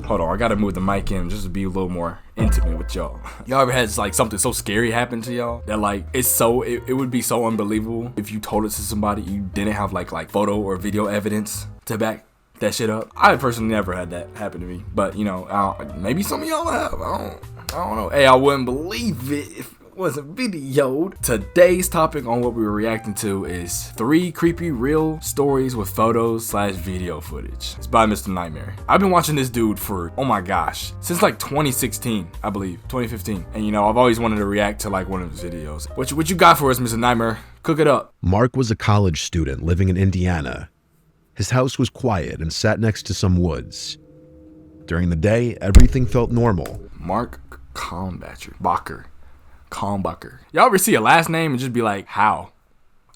Hold on, I gotta move the mic in just to be a little more intimate with y'all. Y'all ever had like something so scary happen to y'all that like it would be so unbelievable if you told it to somebody you didn't have like photo or video evidence to back that shit up? I personally never had that happen to me, but you know, maybe some of y'all have. I don't know. Hey, I wouldn't believe it if it wasn't videoed. Today's topic on what we were reacting to is 3 creepy real stories with photos / video footage. It's by Mr. Nightmare. I've been watching this dude for, oh my gosh, since like 2016, I believe, 2015. And you know, I've always wanted to react to like one of his videos. What you got for us, Mr. Nightmare? Cook it up. Mark was a college student living in Indiana. His house was quiet and sat next to some woods. During the day, everything felt normal. Mark Kalmbacher. Y'all ever see a last name and just be like, how?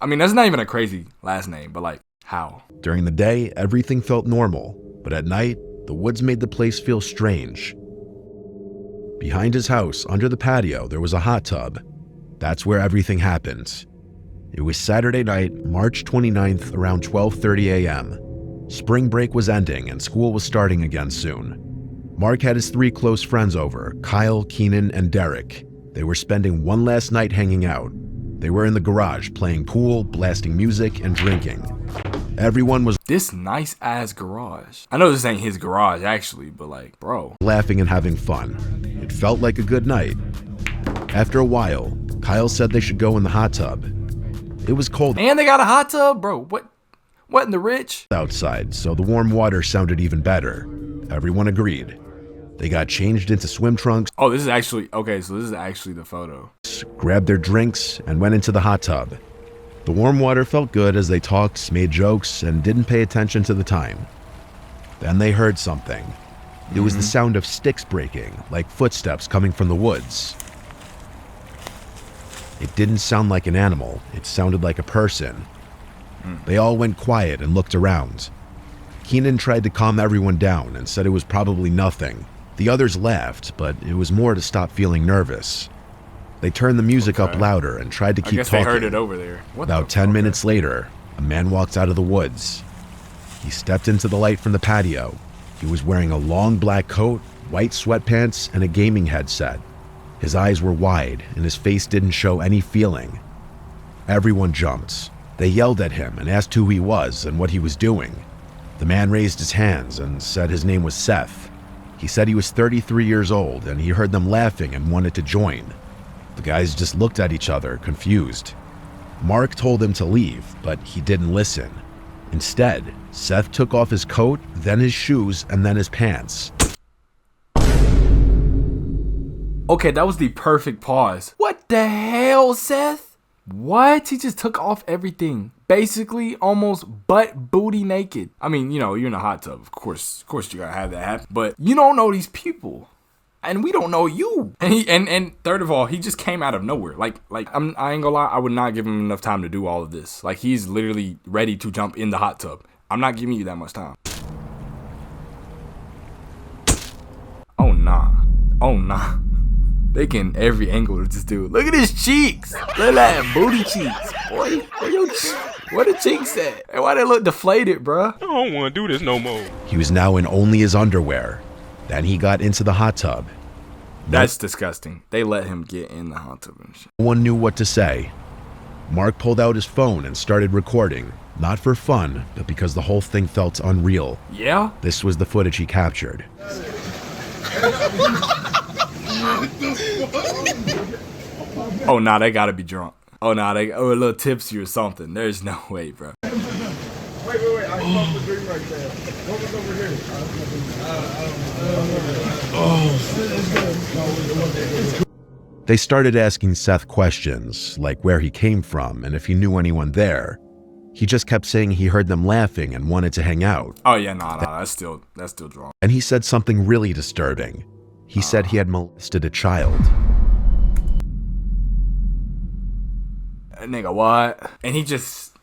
I mean, that's not even a crazy last name, but like, how? During the day, everything felt normal, but at night, the woods made the place feel strange. Behind his house, under the patio, there was a hot tub. That's where everything happened. It was Saturday night, March 29th, around 12:30 a.m. Spring break was ending and school was starting again soon. Mark had his 3 close friends over, Kyle, Keenan, and Derek. They were spending one last night hanging out. They were in the garage playing pool, blasting music, and drinking. Everyone was this nice ass garage. I know this ain't his garage actually, but like, bro, laughing and having fun. It felt like a good night. After a while, Kyle said they should go in the hot tub. It was cold and they got a hot tub, bro. What in the rich? Outside, so the warm water sounded even better. Everyone agreed. They got changed into swim trunks. Oh, this is actually, okay, so this is actually the photo. Grabbed their drinks and went into the hot tub. The warm water felt good as they talked, made jokes, and didn't pay attention to the time. Then they heard something. It was the sound of sticks breaking, like footsteps coming from the woods. It didn't sound like an animal, it sounded like a person. They all went quiet and looked around. Keenan tried to calm everyone down and said it was probably nothing. The others laughed, but it was more to stop feeling nervous. They turned the music up louder and tried to keep talking. They heard it over there. About 10 minutes later, a man walked out of the woods. He stepped into the light from the patio. He was wearing a long black coat, white sweatpants, and a gaming headset. His eyes were wide, and his face didn't show any feeling. Everyone jumped. They yelled at him and asked who he was and what he was doing. The man raised his hands and said his name was Seth. He said he was 33 years old and he heard them laughing and wanted to join. The guys just looked at each other, confused. Mark told him to leave, but he didn't listen. Instead, Seth took off his coat, then his shoes, and then his pants. Okay, that was the perfect pause. What the hell, Seth? What? He just took off everything. Basically, almost butt booty naked. I mean, you know, you're in a hot tub. Of course you gotta have that happen. But you don't know these people. And we don't know you. And third of all, he just came out of nowhere. I ain't gonna lie, I would not give him enough time to do all of this. Like, he's literally ready to jump in the hot tub. I'm not giving you that much time. Oh nah. They getting every angle of this dude. Look at his cheeks. Look at that booty cheeks. Boy, where the cheeks at? And why they look deflated, bruh? I don't want to do this no more. He was now in only his underwear. Then he got into the hot tub. That's disgusting. They let him get in the hot tub and shit. No one knew what to say. Mark pulled out his phone and started recording. Not for fun, but because the whole thing felt unreal. Yeah? This was the footage he captured. Oh, nah, they gotta be drunk. Oh, nah, they a little tipsy or something. There's no way, bro. Wait. I smoked the drink right there. What was over here? They started asking Seth questions, like where he came from and if he knew anyone there. He just kept saying he heard them laughing and wanted to hang out. Oh, yeah, nah, that's still drunk. And he said something really disturbing. He said he had molested a child. Nigga, what? And he just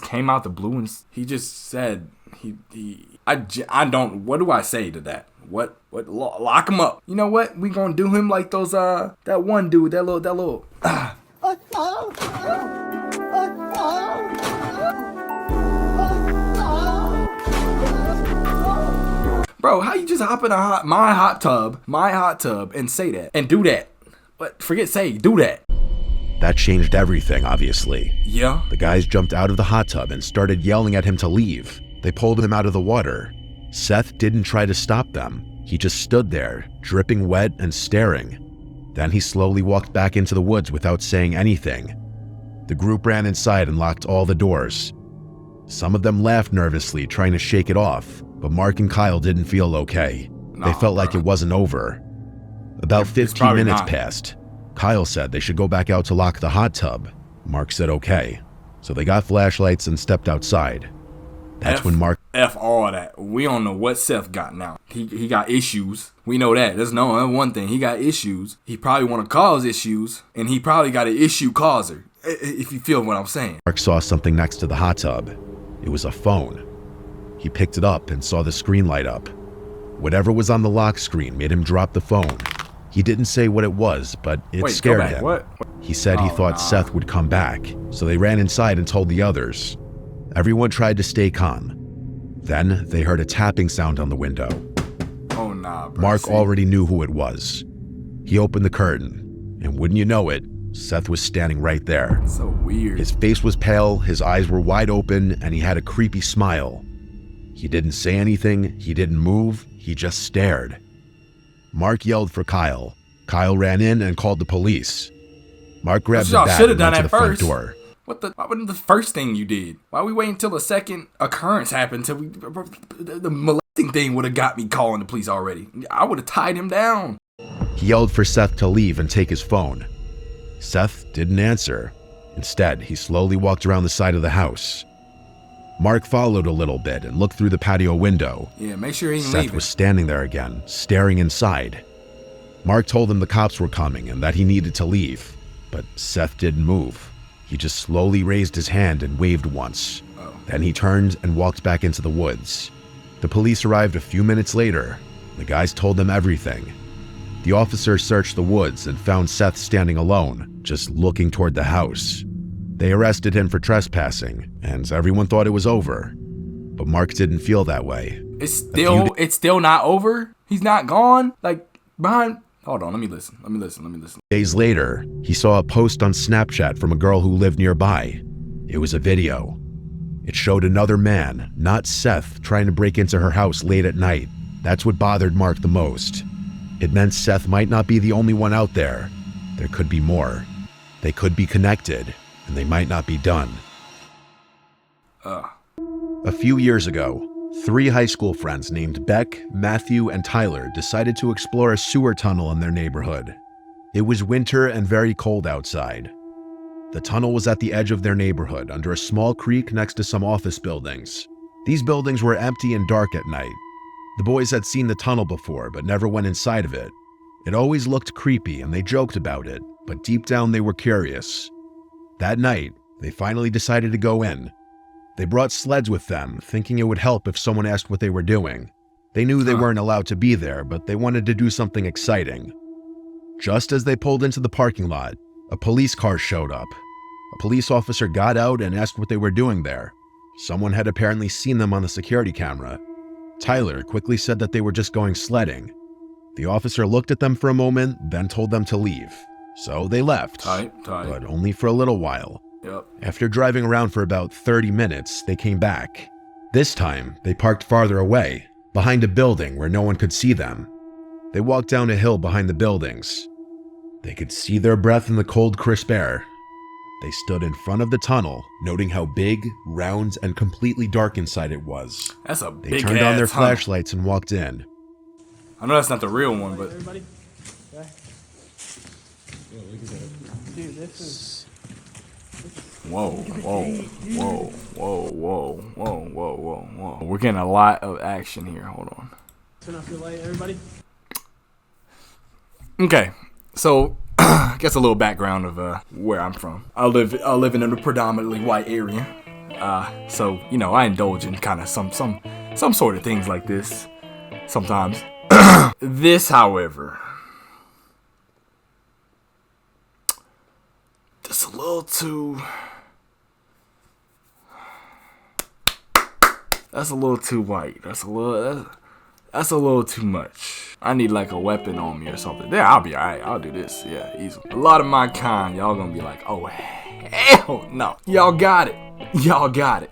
came out the blue and he just said I don't, what do I say to that? What lock him up. You know what? We gonna do him like those that one dude, that little bro, how you just hop in my hot tub and say that and do that? But forget say, do that. That changed everything, obviously. Yeah. The guys jumped out of the hot tub and started yelling at him to leave. They pulled him out of the water. Seth didn't try to stop them. He just stood there, dripping wet and staring. Then he slowly walked back into the woods without saying anything. The group ran inside and locked all the doors. Some of them laughed nervously, trying to shake it off, but Mark and Kyle didn't feel okay. They felt like it wasn't over. About 15 minutes passed. Kyle said they should go back out to lock the hot tub. Mark said okay. So they got flashlights and stepped outside. That's when Mark... F all that. We don't know what Seth got now. He got issues. We know that. That's one thing. He got issues. He probably want to cause issues, and he probably got an issue causer, if you feel what I'm saying. Mark saw something next to the hot tub. It was a phone. He picked it up and saw the screen light up. Whatever was on the lock screen made him drop the phone. He didn't say what it was, but it scared him. What? He said he thought Seth would come back, so they ran inside and told the others. Everyone tried to stay calm. Then they heard a tapping sound on the window. Oh, nah, bro. Mark already knew who it was. He opened the curtain, and wouldn't you know it, Seth was standing right there. So weird. His face was pale, his eyes were wide open, and he had a creepy smile. He didn't say anything, he didn't move, he just stared. Mark yelled for Kyle. Kyle ran in and called the police. Mark grabbed the bat and went to the front door. Why wasn't the first thing you did? Why we wait until the second occurrence happened till the molesting thing would have got me calling the police already? I would have tied him down. He yelled for Seth to leave and take his phone. Seth didn't answer. Instead, he slowly walked around the side of the house. Mark followed a little bit and looked through the patio window. Yeah, make sure he ain't Seth leaving. was standing there again, staring inside. Mark told him the cops were coming and that he needed to leave, but Seth didn't move. He just slowly raised his hand and waved once. Then he turned and walked back into the woods. The police arrived a few minutes later. The guys told them everything. The officers searched the woods and found Seth standing alone, just looking toward the house. They arrested him for trespassing, and everyone thought it was over. But Mark didn't feel that way. It's still not over? He's not gone? Like, behind... Hold on, let me listen. Days later, he saw a post on Snapchat from a girl who lived nearby. It was a video. It showed another man, not Seth, trying to break into her house late at night. That's what bothered Mark the most. It meant Seth might not be the only one out there. There could be more. They could be connected, and they might not be done. A few years ago, 3 high school friends named Beck, Matthew, and Tyler decided to explore a sewer tunnel in their neighborhood. It was winter and very cold outside. The tunnel was at the edge of their neighborhood, under a small creek next to some office buildings. These buildings were empty and dark at night. The boys had seen the tunnel before, but never went inside of it. It always looked creepy, and they joked about it, but deep down they were curious. That night, they finally decided to go in. They brought sleds with them, thinking it would help if someone asked what they were doing. They knew they weren't allowed to be there, but they wanted to do something exciting. Just as they pulled into the parking lot, a police car showed up. A police officer got out and asked what they were doing there. Someone had apparently seen them on the security camera. Tyler quickly said that they were just going sledding. The officer looked at them for a moment, then told them to leave. So they left, but only for a little while. Yep. After driving around for about 30 minutes, they came back. This time, they parked farther away, behind a building where no one could see them. They walked down a hill behind the buildings. They could see their breath in the cold, crisp air. They stood in front of the tunnel, noting how big, round, and completely dark inside it was. That's a big ass They turned on their tunnel. flashlights and walked in. I know that's not the real one, but... Everybody? Okay. Dude, this is... Whoa. We're getting a lot of action here. Hold on. Turn off your light, everybody. Okay, so I guess a little background of where I'm from. I live in a predominantly white area. So you know I indulge in kind of some sort of things like this sometimes. This, however, just a little too. That's a little too white. That's a That's a little too much. I need like a weapon on me or something. There, I'll be alright. I'll do this. Yeah, easy. A lot of my kind, y'all gonna be like, oh, hell no. Y'all got it. Y'all got it.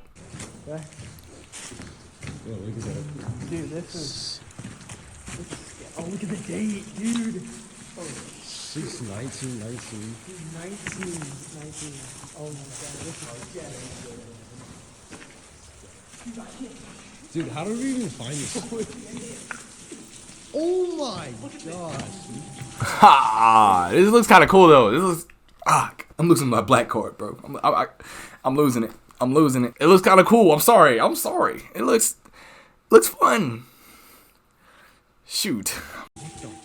Okay. Dude, this is... Oh, look at the date, dude. Oh, 6/19/19. 19. Oh my god, this is Dude, how did we even find this? Oh my gosh. Ha! This looks kind of cool though. This looks. I'm losing my black card, bro. I'm losing it. I'm losing it. It looks kind of cool. I'm sorry. It looks fun. Shoot.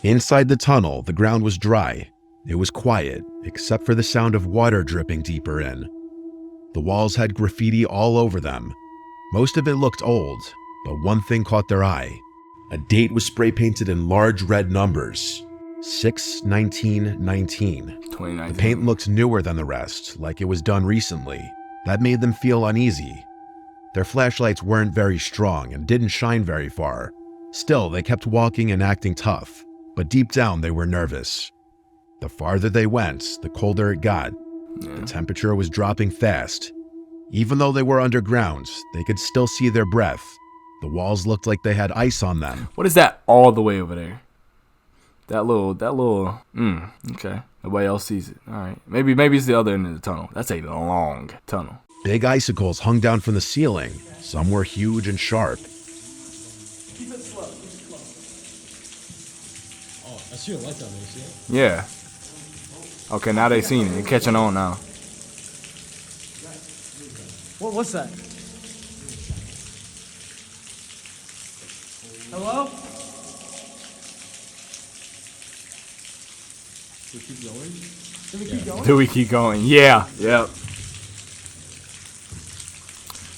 Inside the tunnel, the ground was dry. It was quiet, except for the sound of water dripping deeper in. The walls had graffiti all over them. Most of it looked old, but one thing caught their eye. A date was spray painted in large red numbers. 6/19/19. 2019. The paint looked newer than the rest, like it was done recently. That made them feel uneasy. Their flashlights weren't very strong and didn't shine very far. Still, they kept walking and acting tough, but deep down they were nervous. The farther they went, the colder it got. The temperature was dropping fast. Even though they were underground, they could still see their breath. The walls looked like they had ice on them. What is that all the way over there? That little, okay. Nobody else sees it. All right. Maybe it's the other end of the tunnel. That's a long tunnel. Big icicles hung down from the ceiling. Some were huge and sharp. Keep it slow. Oh, I see a light down there, see it? Yeah. Okay, now they seen it. They're catching on now. What's that? Hello? We keep going? Did we keep going? Do we keep going? Yeah. Yep.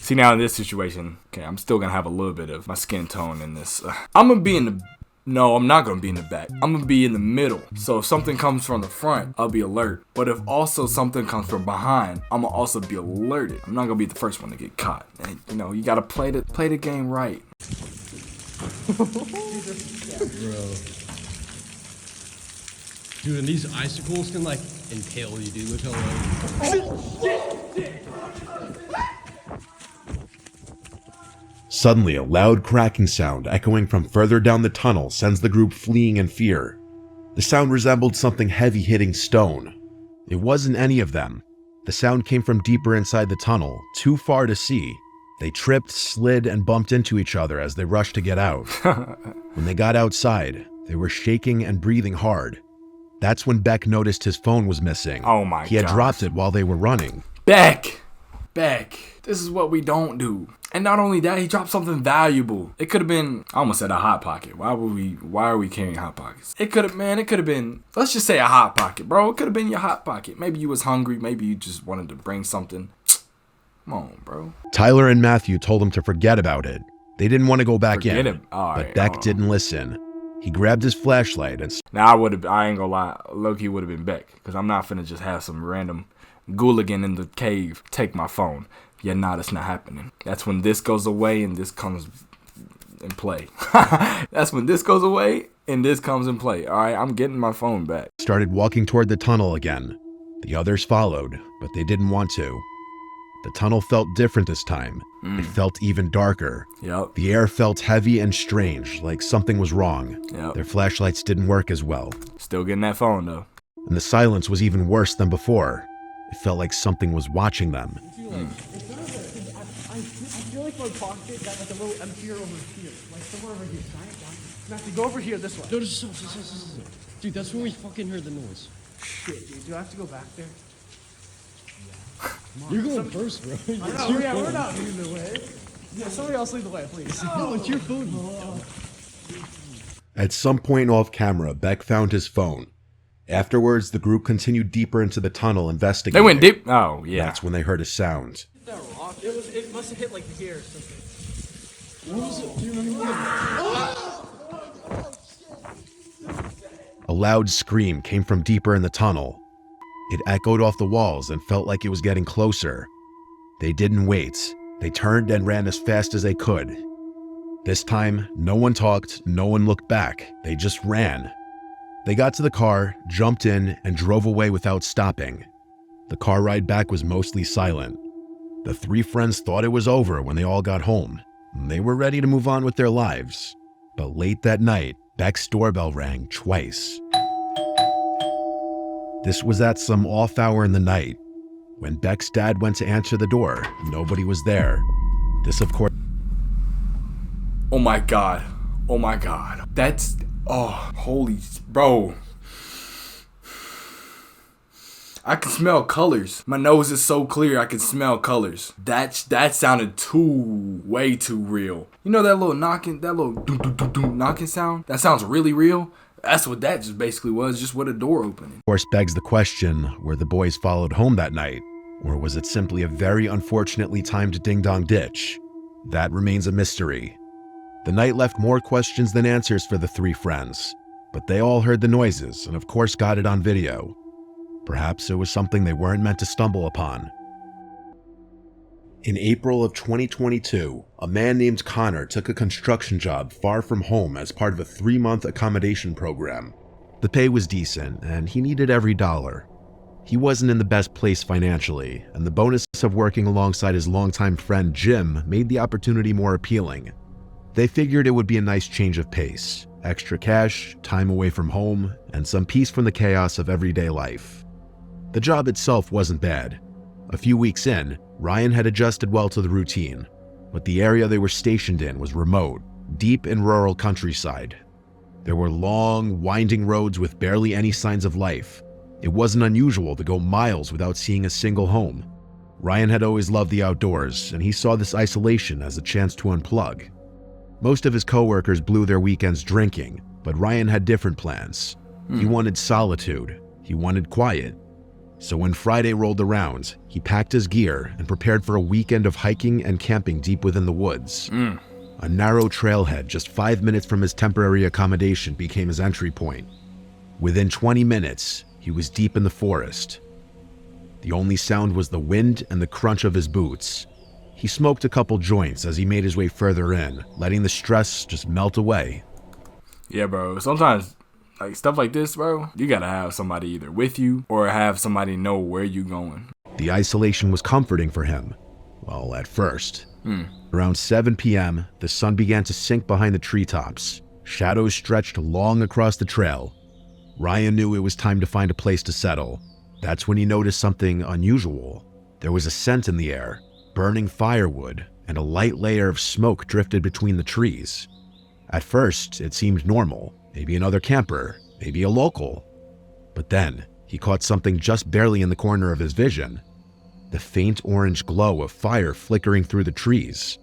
See, now in this situation, okay, I'm still gonna have a little bit of my skin tone in this. I'm gonna be in the... No, I'm not gonna be in the back. I'm gonna be in the middle. So if something comes from the front, I'll be alert. But if also something comes from behind, I'm gonna also be alerted. I'm not gonna be the first one to get caught. And, you know, you gotta play the game right. Bro. Dude, and these icicles can like impale you, dude. Look how long. Suddenly, a loud cracking sound echoing from further down the tunnel sends the group fleeing in fear. The sound resembled something heavy hitting stone. It wasn't any of them. The sound came from deeper inside the tunnel, too far to see. They tripped, slid, and bumped into each other as they rushed to get out. When they got outside, they were shaking and breathing hard. That's when Beck noticed his phone was missing. Oh my god. He had dropped it while they were running. Beck! This is what we don't do. And not only that, he dropped something valuable. It could have been, I almost said a hot pocket. Why are we carrying hot pockets? It could have been, let's just say a hot pocket, bro. It could have been your hot pocket. Maybe you was hungry. Maybe you just wanted to bring something. Come on, bro. Tyler and Matthew told him to forget about it. They didn't want to go back Forget in. him. All but right, Beck didn't listen. He grabbed his flashlight and Now I ain't gonna lie, low-key would have been Beck. Because I'm not finna just have some random Gooligan in the cave take my phone. Yeah, nah, that's not happening. That's when this goes away and this comes in play. That's when this goes away and this comes in play. All right, I'm getting my phone back. started walking toward the tunnel again. The others followed, but they didn't want to. The tunnel felt different this time. It felt even darker. Yep. The air felt heavy and strange, like something was wrong. Yep. Their flashlights didn't work as well. Still getting that phone though. And the silence was even worse than before. It felt like something was watching them. I feel like my pocket got like a little emptier over here. Like somewhere over here. Try it down. Matthew, go over here this way. No, just dude, that's when we fucking heard the noise. Shit, dude. Do I have to go back there? You're going first, bro. I know, yeah, we're not leading the way. Yeah, somebody else lead the way, please. No, it's your phone. At some point off camera, Beck found his phone. Afterwards, the group continued deeper into the tunnel investigating. They went deep. Oh, yeah. That's when they heard a sound. That rock. It must have hit like here or something. What was it? Do you remember A loud scream came from deeper in the tunnel. It echoed off the walls and felt like it was getting closer. They didn't wait. They turned and ran as fast as they could. This time, no one talked, no one looked back. They just ran. They got to the car, jumped in, and drove away without stopping. The car ride back was mostly silent. The three friends thought it was over when they all got home. They were ready to move on with their lives. But late that night, Beck's doorbell rang twice. This was at some off hour in the night. When Beck's dad went to answer the door, nobody was there. This, of course... Oh my god. Oh my god. That's... Oh, holy... Bro. I can smell colors. My nose is so clear I can smell colors. That sounded way too real. You know that little knocking, that little doom knocking sound? That sounds really real. That's what that just basically was, just with a door opening. Of course, begs the question, were the boys followed home that night? Or was it simply a very unfortunately timed ding-dong ditch? That remains a mystery. The night left more questions than answers for the three friends. But they all heard the noises and of course got it on video. Perhaps it was something they weren't meant to stumble upon. In April of 2022, a man named Connor took a construction job far from home as part of a 3-month accommodation program. The pay was decent, and he needed every dollar. He wasn't in the best place financially, and the bonus of working alongside his longtime friend Jim made the opportunity more appealing. They figured it would be a nice change of pace, extra cash, time away from home, and some peace from the chaos of everyday life. The job itself wasn't bad. A few weeks in, Ryan had adjusted well to the routine, but the area they were stationed in was remote, deep in rural countryside. There were long, winding roads with barely any signs of life. It wasn't unusual to go miles without seeing a single home. Ryan had always loved the outdoors, and he saw this isolation as a chance to unplug. Most of his coworkers blew their weekends drinking, but Ryan had different plans. He wanted solitude. He wanted quiet. So when Friday rolled around, he packed his gear and prepared for a weekend of hiking and camping deep within the woods. A narrow trailhead just 5 minutes from his temporary accommodation became his entry point. Within 20 minutes, he was deep in the forest. The only sound was the wind and the crunch of his boots. He smoked a couple joints as he made his way further in, letting the stress just melt away. Yeah, bro. Sometimes, like, stuff like this, bro, you gotta have somebody either with you or have somebody know where you going. The isolation was comforting for him. Well, at first. Around 7 p.m., the sun began to sink behind the treetops. Shadows stretched long across the trail. Ryan knew it was time to find a place to settle. That's when he noticed something unusual. There was a scent in the air, burning firewood, and a light layer of smoke drifted between the trees. At first, it seemed normal. Maybe another camper, maybe a local. But then, he caught something just barely in the corner of his vision. The faint orange glow of fire flickering through the trees.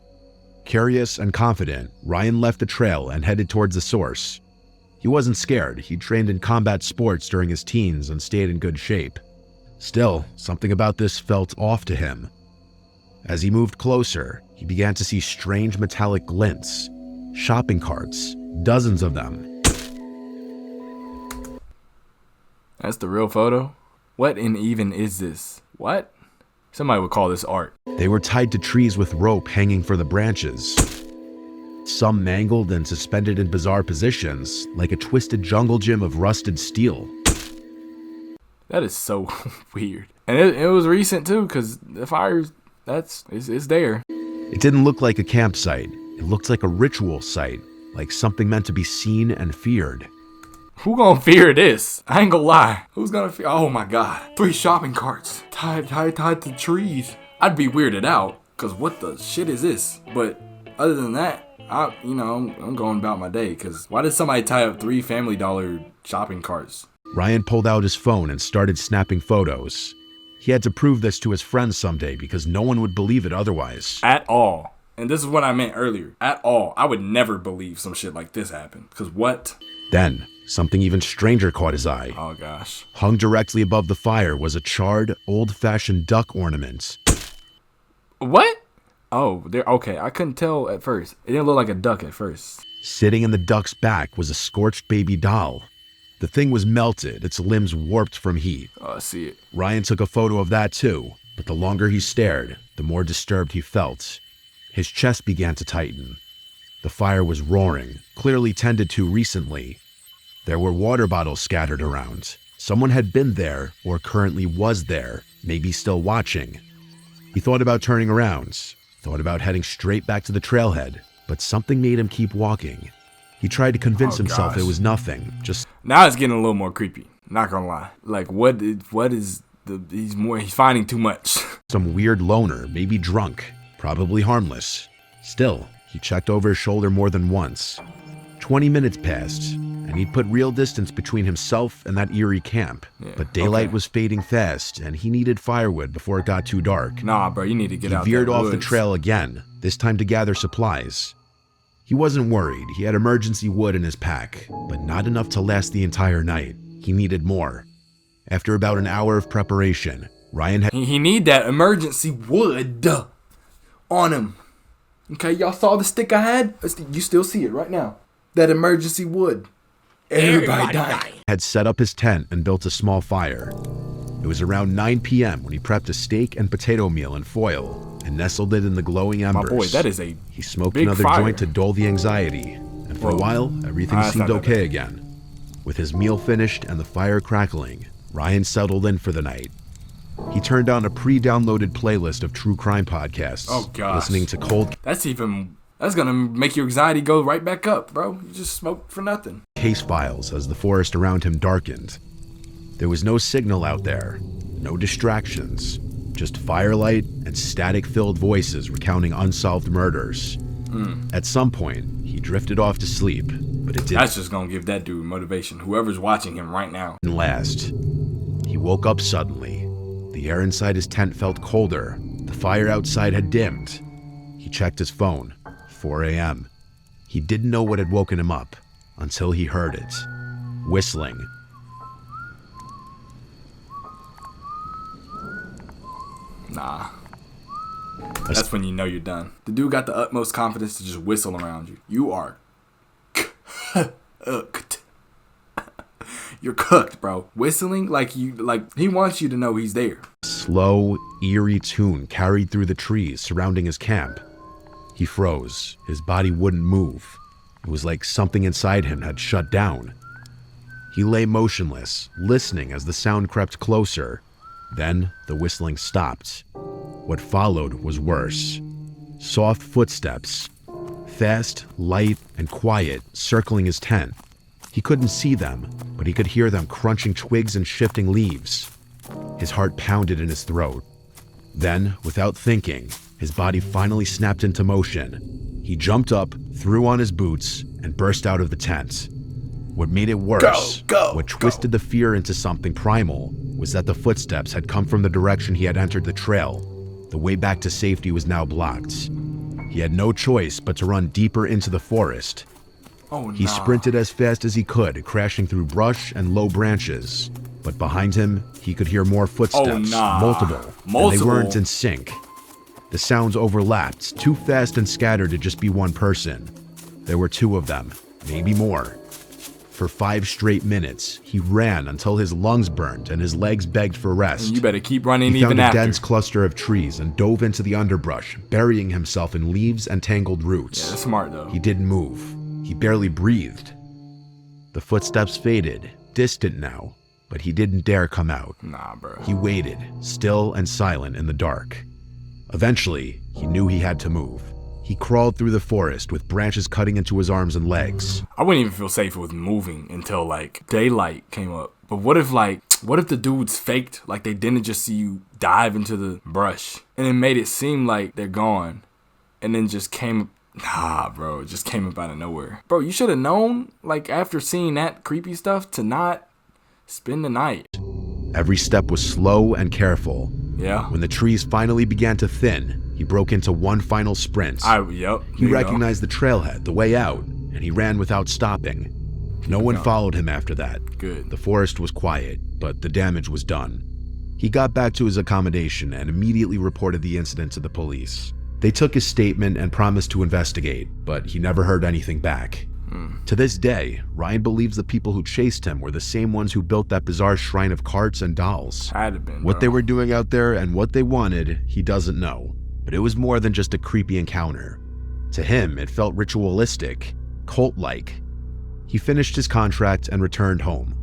Curious and confident, Ryan left the trail and headed towards the source. He wasn't scared. He'd trained in combat sports during his teens and stayed in good shape. Still, something about this felt off to him. As he moved closer, he began to see strange metallic glints. Shopping carts, dozens of them. That's the real photo? What in even is this? What? Somebody would call this art. They were tied to trees with rope hanging from the branches. Some mangled and suspended in bizarre positions, like a twisted jungle gym of rusted steel. That is so weird. And it was recent too, because the fire, it's there. It didn't look like a campsite. It looked like a ritual site, like something meant to be seen and feared. Who gonna fear this? I ain't gonna lie. Who's gonna fear? Oh my god. 3 shopping carts tied to trees. I'd be weirded out, cause what the shit is this? But other than that, I'm going about my day, cause why did somebody tie up 3 Family Dollar shopping carts? Ryan pulled out his phone and started snapping photos. He had to prove this to his friends someday because no one would believe it otherwise. At all. And this is what I meant earlier. At all. I would never believe some shit like this happened. Cause what? Then, something even stranger caught his eye. Oh gosh. Hung directly above the fire was a charred, old-fashioned duck ornament. What? Oh, okay. I couldn't tell at first. It didn't look like a duck at first. Sitting in the duck's back was a scorched baby doll. The thing was melted, its limbs warped from heat. Oh, I see it. Ryan took a photo of that too, but the longer he stared, the more disturbed he felt. His chest began to tighten. The fire was roaring, clearly tended to recently. There were water bottles scattered around. Someone had been there or currently was there, maybe still watching. He thought about turning around, thought about heading straight back to the trailhead, but something made him keep walking. He tried to convince himself it was nothing, just... Now it's getting a little more creepy, not gonna lie. Like, what is he's finding too much. some weird loner, maybe drunk, probably harmless. Still, he checked over his shoulder more than once. 20 minutes passed, and he'd put real distance between himself and that eerie camp. Yeah, but daylight was fading fast, and he needed firewood before it got too dark. Nah, bro, you need to get out. He veered off the trail again, this time to gather supplies. He wasn't worried. He had emergency wood in his pack, but not enough to last the entire night. He needed more. After about an hour of preparation, Ryan had... He need that emergency wood on him. Okay, y'all saw the stick I had? You still see it right now. That emergency wood. Everybody died. Had set up his tent and built a small fire. It was around 9 p.m. when he prepped a steak and potato meal in foil and nestled it in the glowing embers. My boy, that is a He smoked big another fire. joint to dull the anxiety, and for a while, everything seemed okay again. With his meal finished and the fire crackling, Ryan settled in for the night. He turned on a pre-downloaded playlist of true crime podcasts, oh, gosh. listening to cold That's gonna make your anxiety go right back up, bro. You just smoked for nothing. case files as the forest around him darkened. There was no signal out there, no distractions, just firelight and static-filled voices recounting unsolved murders. At some point, he drifted off to sleep, but it didn't That's just gonna give that dude motivation. Whoever's watching him right now. last. He woke up suddenly. The air inside his tent felt colder. The fire outside had dimmed. He checked his phone. 4 a.m. He didn't know what had woken him up until he heard it. Whistling. Nah. That's when you know you're done. The dude got the utmost confidence to just whistle around you. You are cooked. You're cooked, bro. Whistling like he wants you to know he's there. Slow, eerie tune carried through the trees surrounding his camp. He froze. His body wouldn't move. It was like something inside him had shut down. He lay motionless, listening as the sound crept closer. Then the whistling stopped. What followed was worse. Soft footsteps, fast, light, and quiet, circling his tent. He couldn't see them, but he could hear them crunching twigs and shifting leaves. His heart pounded in his throat. Then, without thinking, his body finally snapped into motion. He jumped up, threw on his boots, and burst out of the tent. What made it worse, what twisted the fear into something primal, was that the footsteps had come from the direction he had entered the trail. The way back to safety was now blocked. He had no choice but to run deeper into the forest. He sprinted as fast as he could, crashing through brush and low branches. But behind him, he could hear more footsteps, multiple, and they weren't in sync. The sounds overlapped, too fast and scattered to just be one person. There were two of them, maybe more. For 5 straight minutes, he ran until his lungs burned and his legs begged for rest. And you better keep running he even found a after. dense cluster of trees and dove into the underbrush, burying himself in leaves and tangled roots. Yeah, that's smart though. He didn't move. He barely breathed. The footsteps faded, distant now, but he didn't dare come out. Nah, bro. He waited, still and silent in the dark. Eventually, he knew he had to move. He crawled through the forest with branches cutting into his arms and legs. I wouldn't even feel safe with moving until like daylight came up. But what if the dudes faked, like they didn't just see you dive into the brush and it made it seem like they're gone and then just came, nah, bro, it just came up out of nowhere. Bro, you should have known, like after seeing that creepy stuff, to not spend the night. Every step was slow and careful. Yeah. When the trees finally began to thin, he broke into one final sprint. He recognized the trailhead, the way out, and he ran without stopping. No one followed him after that. Good. The forest was quiet, but the damage was done. He got back to his accommodation and immediately reported the incident to the police. They took his statement and promised to investigate, but he never heard anything back. To this day, Ryan believes the people who chased him were the same ones who built that bizarre shrine of carts and dolls. Had to been, What they were doing out there and what they wanted, he doesn't know. But it was more than just a creepy encounter. To him, it felt ritualistic, cult-like. He finished his contract and returned home.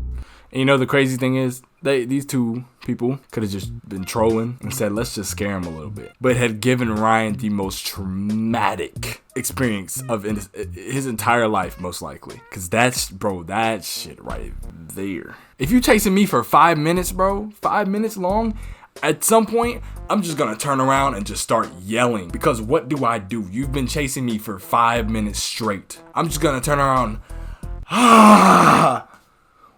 And you know the crazy thing is, these two people could have just been trolling and said, let's just scare him a little bit. But had given Ryan the most traumatic experience of his entire life, most likely. Because that shit right there. If you chasing me for 5 minutes, bro, 5 minutes long, at some point, I'm just gonna turn around and just start yelling. Because what do? You've been chasing me for 5 minutes straight. I'm just gonna turn around.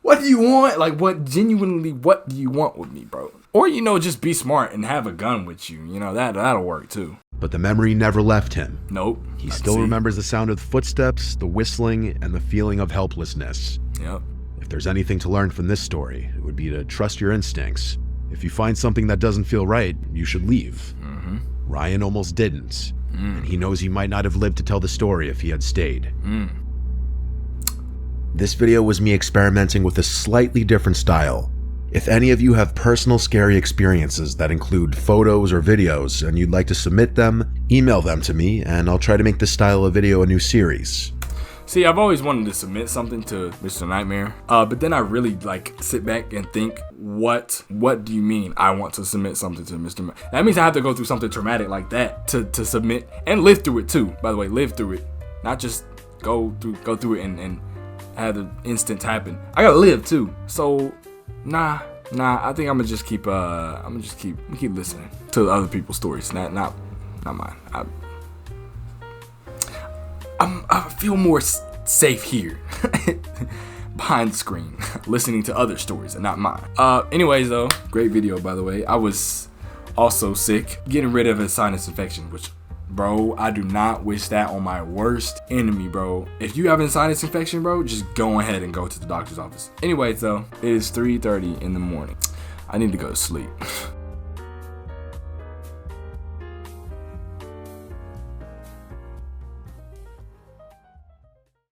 What do you want? Like, what do you want with me, bro? Or, just be smart and have a gun with you. That'll work too. But the memory never left him. Nope. He still remembers the sound of the footsteps, the whistling, and the feeling of helplessness. Yep. If there's anything to learn from this story, it would be to trust your instincts. If you find something that doesn't feel right, you should leave. Mm-hmm. Ryan almost didn't. And he knows he might not have lived to tell the story if he had stayed. This video was me experimenting with a slightly different style. If any of you have personal scary experiences that include photos or videos and you'd like to submit them, email them to me and I'll try to make this style of video a new series. See, I've always wanted to submit something to Mr. Nightmare, but then I really sit back and think, what do you mean I want to submit something to Mr. That means I have to go through something traumatic like that to submit and live through it too. By the way, live through it, not just go through it and have the instant happen. I gotta live too. So, nah. I think I'm gonna just keep listening to other people's stories, not mine. I feel more safe here behind the screen, listening to other stories and not mine. Anyways, though, great video, by the way. I was also sick, getting rid of a sinus infection, which, bro, I do not wish that on my worst enemy, bro. If you have a sinus infection, bro, just go ahead and go to the doctor's office. Anyways, though, it is 3:30 in the morning. I need to go to sleep.